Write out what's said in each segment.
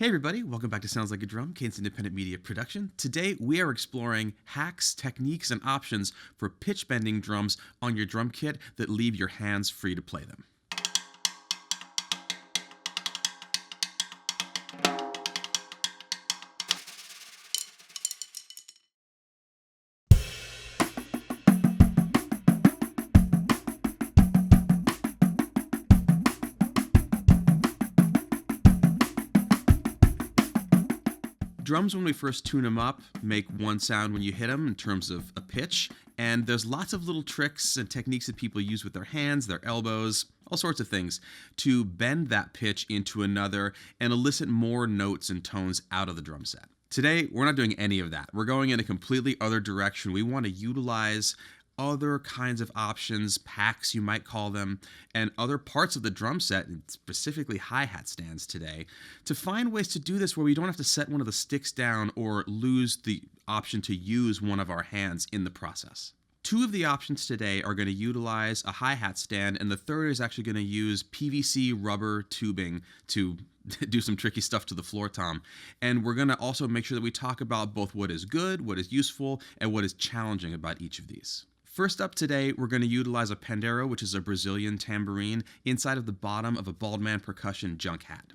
Hey everybody, welcome back to Sounds Like a Drum, Cadence Independent Media Production. Today we are exploring hacks, techniques, and options for pitch bending drums on your drum kit that leave your hands free to play them. Drums, when we first tune them up, make one sound when you hit them in terms of a pitch, and there's lots of little tricks and techniques that people use with their hands, their elbows, all sorts of things to bend that pitch into another and elicit more notes and tones out of the drum set. Today, we're not doing any of that. We're going in a completely other direction. We want to utilize other kinds of options, packs you might call them, and other parts of the drum set, and specifically hi-hat stands today, to find ways to do this where we don't have to set one of the sticks down or lose the option to use one of our hands in the process. Two of the options today are going to utilize a hi-hat stand, and the third is actually going to use PVC rubber tubing to do some tricky stuff to the floor tom. And we're going to also make sure that we talk about both what is good, what is useful, and what is challenging about each of these. First up today, we're going to utilize a Pandeiro, which is a Brazilian tambourine, inside of the bottom of a Baldman percussion junk hat.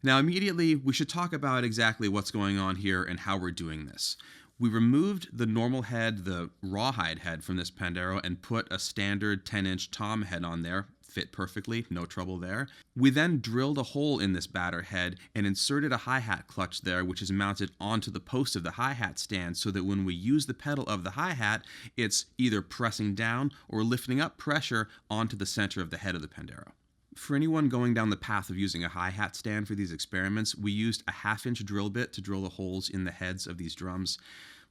Now immediately, we should talk about exactly what's going on here and how we're doing this. We removed the normal head, the rawhide head from this Pandeiro, and put a standard 10-inch tom head on there. Fit perfectly, no trouble there. We then drilled a hole in this batter head and inserted a hi-hat clutch there, which is mounted onto the post of the hi-hat stand so that when we use the pedal of the hi-hat, it's either pressing down or lifting up pressure onto the center of the head of the Pandeiro. For anyone going down the path of using a hi-hat stand for these experiments, we used a 1/2-inch drill bit to drill the holes in the heads of these drums,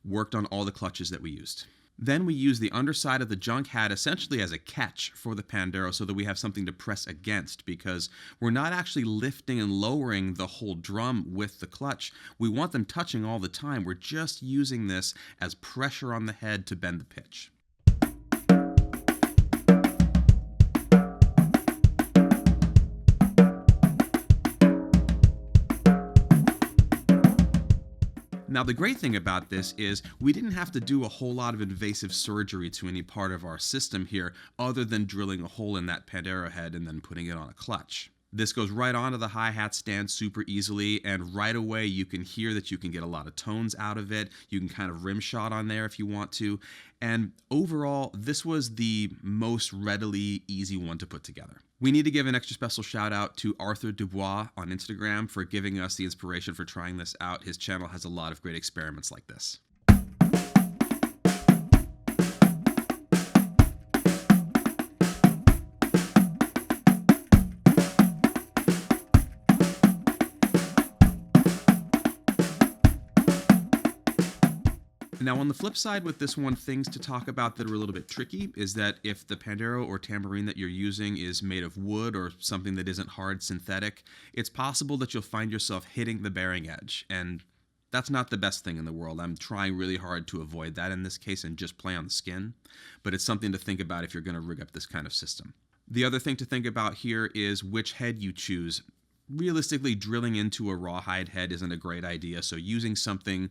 worked on all the clutches that we used. Then we used the underside of the junk hat essentially as a catch for the Pandeiro so that we have something to press against, because we're not actually lifting and lowering the whole drum with the clutch. We want them touching all the time. We're just using this as pressure on the head to bend the pitch. Now, the great thing about this is we didn't have to do a whole lot of invasive surgery to any part of our system here other than drilling a hole in that Pandeiro head and then putting it on a clutch. This goes right onto the hi-hat stand super easily, and right away you can hear that you can get a lot of tones out of it. You can kind of rim shot on there if you want to. And overall, this was the most readily easy one to put together. We need to give an extra special shout out to Arthur Dubois on Instagram for giving us the inspiration for trying this out. His channel has a lot of great experiments like this. Now, on the flip side with this one, things to talk about that are a little bit tricky is that if the Pandeiro or tambourine that you're using is made of wood or something that isn't hard synthetic, it's possible that you'll find yourself hitting the bearing edge, and that's not the best thing in the world. I'm trying really hard to avoid that in this case and just play on the skin, but it's something to think about if you're going to rig up this kind of system. The other thing to think about here is which head you choose. Realistically, drilling into a rawhide head isn't a great idea, so using something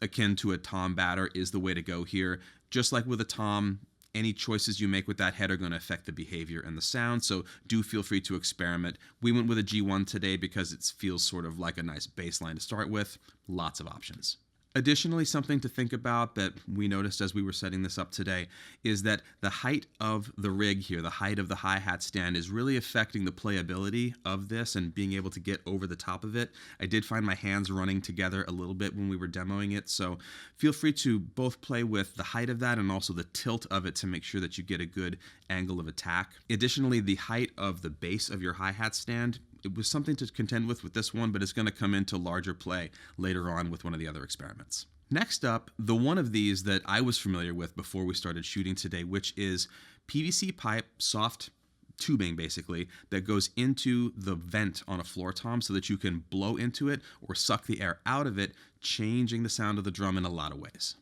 akin to a tom batter is the way to go here. Just like with a tom, any choices you make with that head are going to affect the behavior and the sound, so do feel free to experiment. We went with a G1 today because it feels sort of like a nice baseline to start with. Lots of options. Additionally, something to think about that we noticed as we were setting this up today is that the height of the rig here, the height of the hi-hat stand, is really affecting the playability of this and being able to get over the top of it. I did find my hands running together a little bit when we were demoing it, so feel free to both play with the height of that and also the tilt of it to make sure that you get a good angle of attack. Additionally, the height of the base of your hi-hat stand it was something to contend with this one, but it's going to come into larger play later on with one of the other experiments. Next up, the one of these that I was familiar with before we started shooting today, which is PVC pipe, soft tubing basically, that goes into the vent on a floor tom so that you can blow into it or suck the air out of it, changing the sound of the drum in a lot of ways.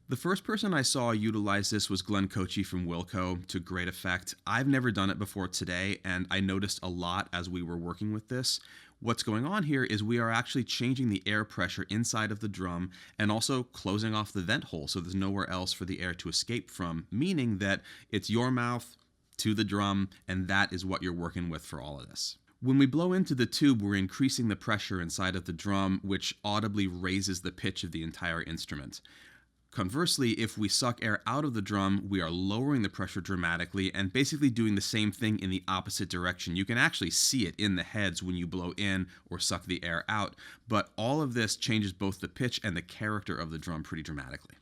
The first person I saw utilize this was Glenn Kochi from Wilco to great effect. I've never done it before today, and I noticed a lot as we were working with this. What's going on here is we are actually changing the air pressure inside of the drum and also closing off the vent hole so there's nowhere else for the air to escape from, meaning that it's your mouth to the drum, and that is what you're working with for all of this. When we blow into the tube, we're increasing the pressure inside of the drum, which audibly raises the pitch of the entire instrument. Conversely, if we suck air out of the drum, we are lowering the pressure dramatically and basically doing the same thing in the opposite direction. You can actually see it in the heads when you blow in or suck the air out, but all of this changes both the pitch and the character of the drum pretty dramatically.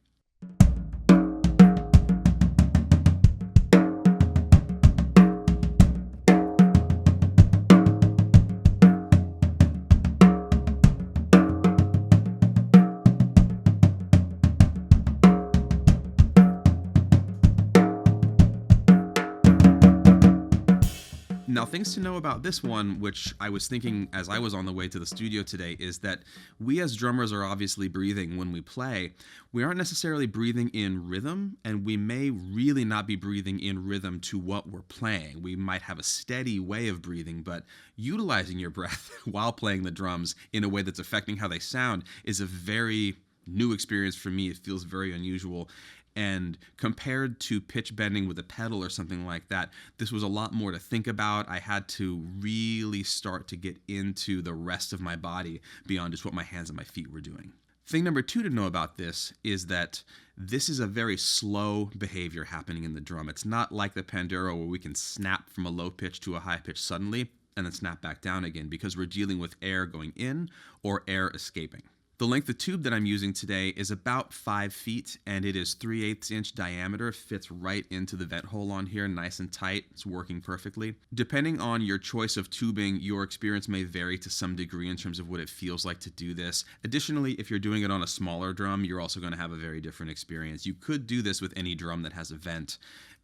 Now, things to know about this one, which I was thinking as I was on the way to the studio today, is that we as drummers are obviously breathing when we play. We aren't necessarily breathing in rhythm, and we may really not be breathing in rhythm to what we're playing. We might have a steady way of breathing, but utilizing your breath while playing the drums in a way that's affecting how they sound is a very new experience for me. It feels very unusual. And compared to pitch bending with a pedal or something like that, this was a lot more to think about. I had to really start to get into the rest of my body beyond just what my hands and my feet were doing. Thing number 2 to know about this is that this is a very slow behavior happening in the drum. It's not like the Pandeiro where we can snap from a low pitch to a high pitch suddenly and then snap back down again, because we're dealing with air going in or air escaping. The length of tube that I'm using today is about 5 feet, and it is 3/8 inch diameter, fits right into the vent hole on here, nice and tight. It's working perfectly. Depending on your choice of tubing, your experience may vary to some degree in terms of what it feels like to do this. Additionally, if you're doing it on a smaller drum, you're also going to have a very different experience. You could do this with any drum that has a vent,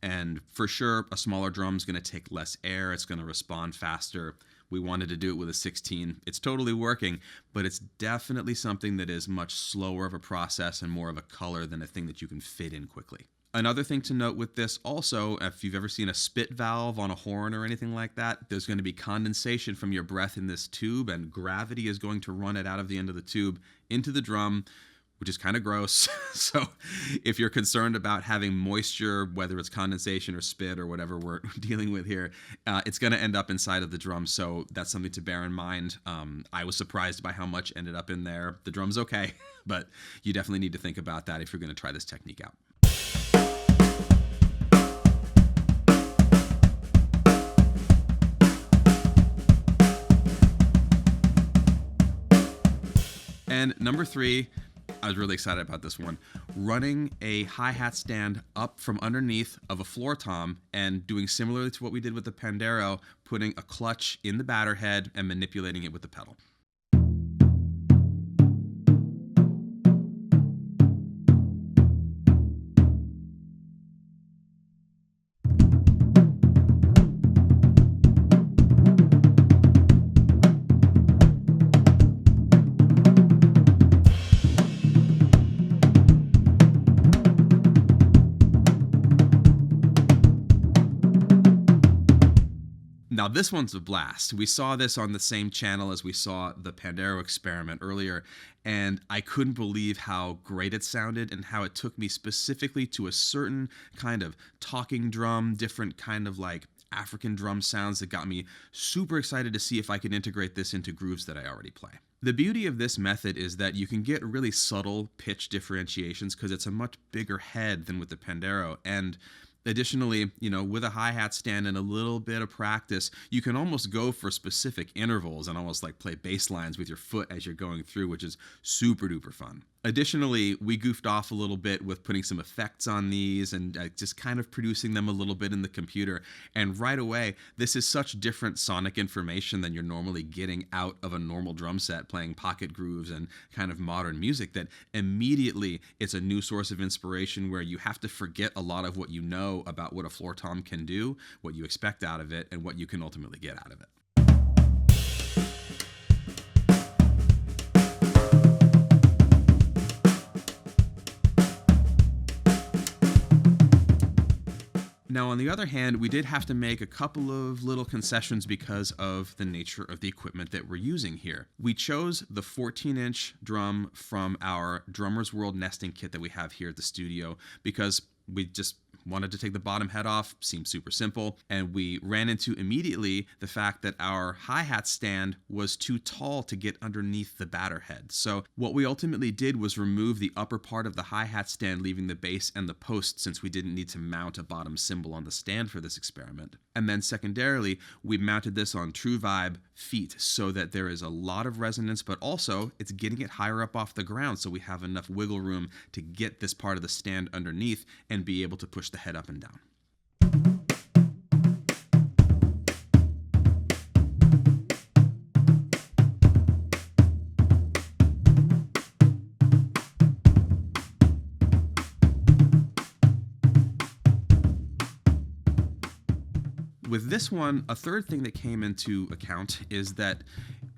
and for sure, a smaller drum is going to take less air. It's going to respond faster. We wanted to do it with a 16. It's totally working, but it's definitely something that is much slower of a process and more of a color than a thing that you can fit in quickly. Another thing to note with this also, if you've ever seen a spit valve on a horn or anything like that, there's going to be condensation from your breath in this tube, and gravity is going to run it out of the end of the tube into the drum, which is kind of gross. So if you're concerned about having moisture, whether it's condensation or spit or whatever we're dealing with here, it's going to end up inside of the drum. So that's something to bear in mind. I was surprised by how much ended up in there. The drum's okay, but you definitely need to think about that if you're going to try this technique out. And number 3, I was really excited about this one. Running a hi-hat stand up from underneath of a floor tom and doing similarly to what we did with the Pandeiro, putting a clutch in the batter head and manipulating it with the pedal. Now this one's a blast. We saw this on the same channel as we saw the Pandeiro experiment earlier, and I couldn't believe how great it sounded and how it took me specifically to a certain kind of talking drum, different kind of like African drum sounds that got me super excited to see if I could integrate this into grooves that I already play. The beauty of this method is that you can get really subtle pitch differentiations because it's a much bigger head than with the Pandeiro. And additionally, with a hi-hat stand and a little bit of practice, you can almost go for specific intervals and almost like play bass lines with your foot as you're going through, which is super duper fun. Additionally, we goofed off a little bit with putting some effects on these and just kind of producing them a little bit in the computer. And right away, this is such different sonic information than you're normally getting out of a normal drum set playing pocket grooves and kind of modern music that immediately it's a new source of inspiration where you have to forget a lot of what you know about what a floor tom can do, what you expect out of it, and what you can ultimately get out of it. Now, on the other hand, we did have to make a couple of little concessions because of the nature of the equipment that we're using here. We chose the 14-inch drum from our Drummer's World nesting kit that we have here at the studio because we just wanted to take the bottom head off, seemed super simple, and we ran into immediately the fact that our hi-hat stand was too tall to get underneath the batter head. So what we ultimately did was remove the upper part of the hi-hat stand, leaving the bass and the post, since we didn't need to mount a bottom cymbal on the stand for this experiment. And then secondarily, we mounted this on True Vibe feet so that there is a lot of resonance, but also it's getting it higher up off the ground, so we have enough wiggle room to get this part of the stand underneath and be able to push the head up and down. With this one, a third thing that came into account is that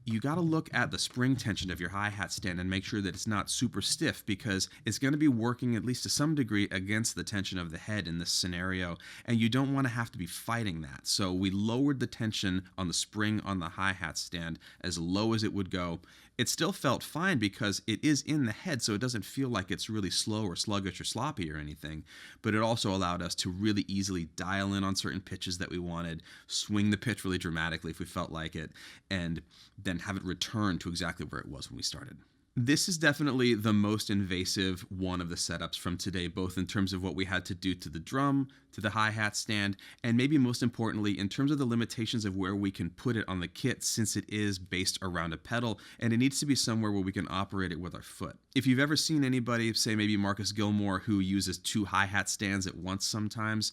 you got to look at the spring tension of your hi-hat stand and make sure that it's not super stiff, because it's going to be working at least to some degree against the tension of the head in this scenario, and you don't want to have to be fighting that. So we lowered the tension on the spring on the hi-hat stand as low as it would go. It still felt fine because it is in the head, so it doesn't feel like it's really slow or sluggish or sloppy or anything, but it also allowed us to really easily dial in on certain pitches that we wanted, swing the pitch really dramatically if we felt like it, and then have it return to exactly where it was when we started. This is definitely the most invasive one of the setups from today, both in terms of what we had to do to the drum, to the hi-hat stand, and maybe most importantly, in terms of the limitations of where we can put it on the kit, since it is based around a pedal, and it needs to be somewhere where we can operate it with our foot. If you've ever seen anybody, say maybe Marcus Gilmore, who uses 2 hi-hat stands at once sometimes,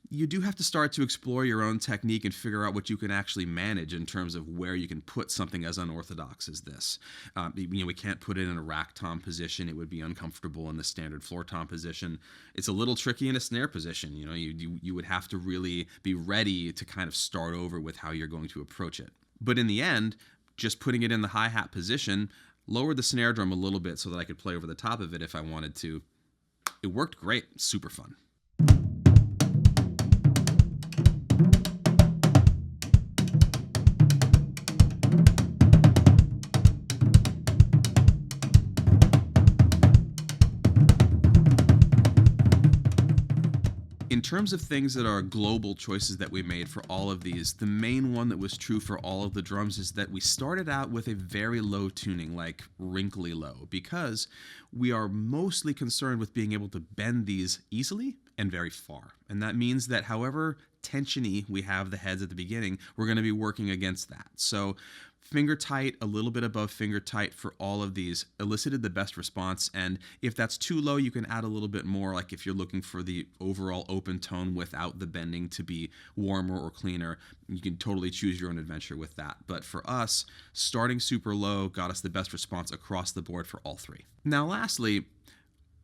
you do have to start to explore your own technique and figure out what you can actually manage in terms of where you can put something as unorthodox as this. We can't put it in a rack tom position. It would be uncomfortable in the standard floor tom position. It's a little tricky in a snare position. You would have to really be ready to kind of start over with how you're going to approach it. But in the end, just putting it in the hi-hat position lowered the snare drum a little bit so that I could play over the top of it if I wanted to. It worked great. Super fun. In terms of things that are global choices that we made for all of these, the main one that was true for all of the drums is that we started out with a very low tuning, like wrinkly low, because we are mostly concerned with being able to bend these easily and very far. And that means that however tensiony we have the heads at the beginning, we're going to be working against that. So finger tight, a little bit above finger tight for all of these elicited the best response. And if that's too low, you can add a little bit more, like if you're looking for the overall open tone without the bending to be warmer or cleaner, you can totally choose your own adventure with that. But for us, starting super low got us the best response across the board for all 3. Now, lastly,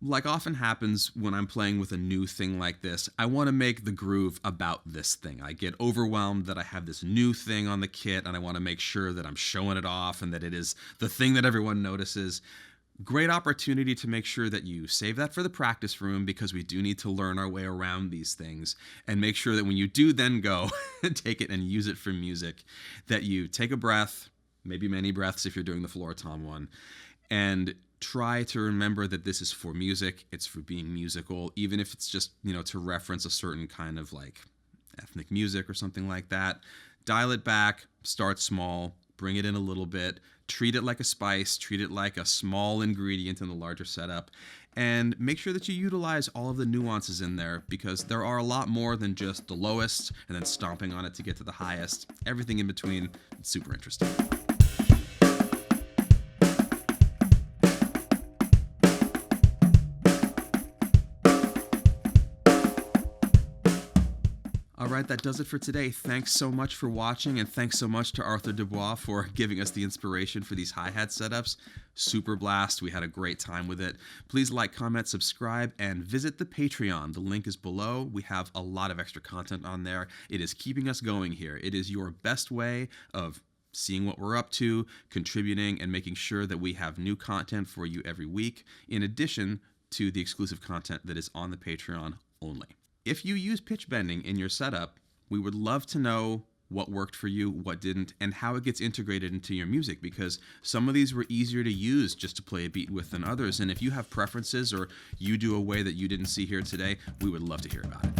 like often happens when I'm playing with a new thing like this, I want to make the groove about this thing. I get overwhelmed that I have this new thing on the kit, and I want to make sure that I'm showing it off and that it is the thing that everyone notices. Great opportunity to make sure that you save that for the practice room, because we do need to learn our way around these things, and make sure that when you do then go and take it and use it for music, that you take a breath, maybe many breaths if you're doing the floor tom one, and try to remember that this is for music, it's for being musical, even if it's just, to reference a certain kind of like ethnic music or something like that. Dial it back, start small, bring it in a little bit, treat it like a spice, treat it like a small ingredient in the larger setup, and make sure that you utilize all of the nuances in there, because there are a lot more than just the lowest and then stomping on it to get to the highest. Everything in between, it's super interesting. Alright, that does it for today. Thanks so much for watching, and thanks so much to Arthur Dubois for giving us the inspiration for these hi-hat setups. Super blast. We had a great time with it. Please like, comment, subscribe, and visit the Patreon. The link is below. We have a lot of extra content on there. It is keeping us going here. It is your best way of seeing what we're up to, contributing, and making sure that we have new content for you every week, in addition to the exclusive content that is on the Patreon only. If you use pitch bending in your setup, we would love to know what worked for you, what didn't, and how it gets integrated into your music, because some of these were easier to use just to play a beat with than others. And if you have preferences or you do a way that you didn't see here today, we would love to hear about it.